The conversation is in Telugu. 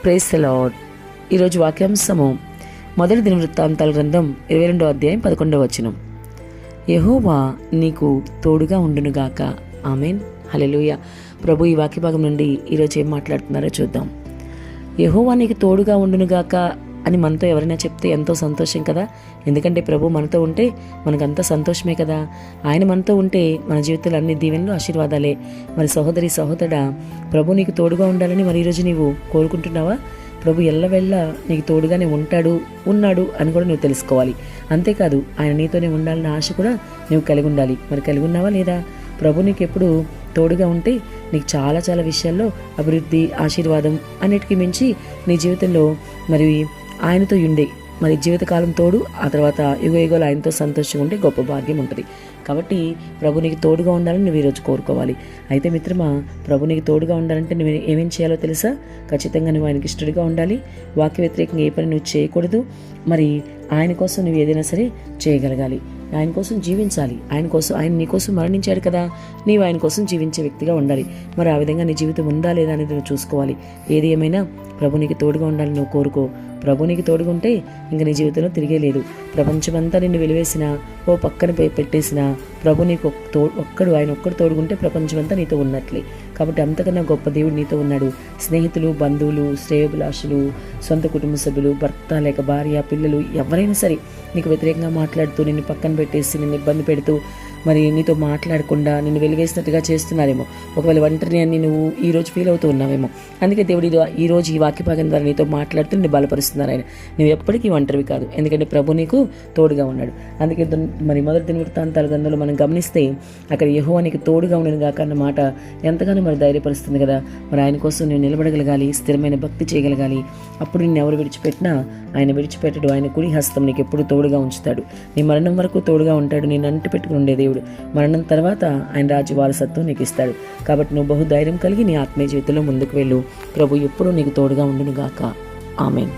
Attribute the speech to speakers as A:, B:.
A: Praise the lord. ఈరోజు వాక్యాంశము మొదటి దినవృత్తాంతాల గ్రంథం 22వ అధ్యాయం 11వ వచనం. యెహోవా నీకు తోడుగా ఉండునుగాక. ఆమేన్, హల్లెలూయా. ప్రభు ఈ వాక్య భాగం నుండి ఈరోజు ఏం మాట్లాడుతున్నారో చూద్దాం. యెహోవా నీకు తోడుగా ఉండునుగాక అని మనతో ఎవరైనా చెప్తే ఎంతో సంతోషం కదా. ఎందుకంటే ప్రభు మనతో ఉంటే మనకంతా సంతోషమే కదా. ఆయన మనతో ఉంటే మన జీవితంలో అన్ని దీవెనలు ఆశీర్వాదాలే. మరి సహోదరి సహోదరుడా, ప్రభు నీకు తోడుగా ఉండాలని మరి ఈరోజు నీవు కోరుకుంటున్నావా? ప్రభు ఎల్లవెళ్ళ నీకు తోడుగానే ఉన్నాడు అని కూడా నువ్వు తెలుసుకోవాలి. అంతేకాదు ఆయన నీతోనే ఉండాలన్న ఆశ కూడా నువ్వు కలిగి ఉండాలి. మరి కలిగి ఉన్నావా లేదా? ప్రభు నీకు ఎప్పుడు తోడుగా ఉంటే నీకు చాలా చాలా విషయాల్లో అభివృద్ధి, ఆశీర్వాదం అన్నిటికీ మించి నీ జీవితంలో మరి ఆయనతో ఉండే మరి జీవితకాలం తోడు, ఆ తర్వాత యుగయుగాలు ఆయనతో సంతోషంగా ఉంటే గొప్ప భాగ్యం ఉంటుంది. కాబట్టి ప్రభు నీకు తోడుగా ఉండాలని నువ్వు ఈరోజు కోరుకోవాలి. అయితే మిత్రమా, ప్రభు నీకు తోడుగా ఉండాలంటే నువ్వు ఏమేం చేయాలో తెలుసా? ఖచ్చితంగా నువ్వు ఆయనకి ఇష్టడిగా ఉండాలి. వాక్య వ్యతిరేకంగా ఏ పని నువ్వు చేయకూడదు. మరి ఆయన కోసం నువ్వు ఏదైనా సరే చేయగలగాలి. ఆయన కోసం జీవించాలి. ఆయన నీకోసం మరణించాడు కదా, నీవు ఆయన కోసం జీవించే వ్యక్తిగా ఉండాలి. మరి ఆ విధంగా నీ జీవితం ఉందా లేదా అనేది నువ్వు చూసుకోవాలి. ఏది ఏమైనా ప్రభు నీకు తోడుగా ఉండాలని నువ్వు కోరుకో. ప్రభు నీకు తోడుగా ఉంటే ఇంక నీ జీవితంలో తిరిగే లేదు. ప్రపంచమంతా నిన్ను వెలివేసినా, ఓ పక్కన పెట్టేసినా, ప్రభు నీకు ఆయన ఒక్కడు తోడుకుంటే ప్రపంచమంతా నీతో ఉన్నట్లే. కాబట్టి అంతకన్నా గొప్ప దేవుడు నీతో ఉన్నాడు. స్నేహితులు, బంధువులు, శ్రేయోభిలాషులు, సొంత కుటుంబ సభ్యులు, భర్త లేక భార్య, పిల్లలు ఎవరైనా సరే నీకు వ్యతిరేకంగా మాట్లాడుతూ, నిన్ను పక్కన పెట్టేసి, నిన్ను ఇబ్బంది పెడుతూ, మరి నీతో మాట్లాడకుండా నిన్ను వెలివేసినట్టుగా చేస్తున్నారేమో. ఒకవేళ ఒంటరి అని నువ్వు ఈరోజు ఫీల్ అవుతూ ఉన్నావేమో. అందుకే దేవుడు ఈరోజు ఈ వాక్య భాగం ద్వారా నీతో మాట్లాడుతూ నిన్ను బలపరుస్తున్నారు. ఆయన నువ్వు ఎప్పటికీ ఒంటరివి కాదు, ఎందుకంటే ప్రభు నీకు తోడుగా ఉన్నాడు. అందుకే మరి మొదటి దినవృత్తాంతాల గ్రంథంలో మనం గమనిస్తే అక్కడ యెహోవా నీకు తోడుగా ఉండను గాక అన్న మాట ఎంతగానో మరి ధైర్యపరుస్తుంది కదా. మరి ఆయన కోసం నువ్వు నిలబడగలగాలి, స్థిరమైన భక్తి చేయగలగాలి. అప్పుడు నిన్ను ఎవరు విడిచిపెట్టినా ఆయన విడిచిపెట్టడు. ఆయన కుడి హస్తం నీకు ఎప్పుడు తోడుగా ఉంచుతాడు. నీ మరణం వరకు తోడుగా ఉంటాడు. నేను అంటు పెట్టుకుని ఉండే దేవుడు మరణం తర్వాత ఆయన రాజ్య వారసత్వం నీకు ఇస్తాడు. కాబట్టి నువ్వు బహుధైర్యం కలిగి నీ ఆత్మీయ జీవితంలో ముందుకు వెళ్ళు. ప్రభు ఎప్పుడూ నీకు తోడుగా ఉండును గాక. ఆమేన్.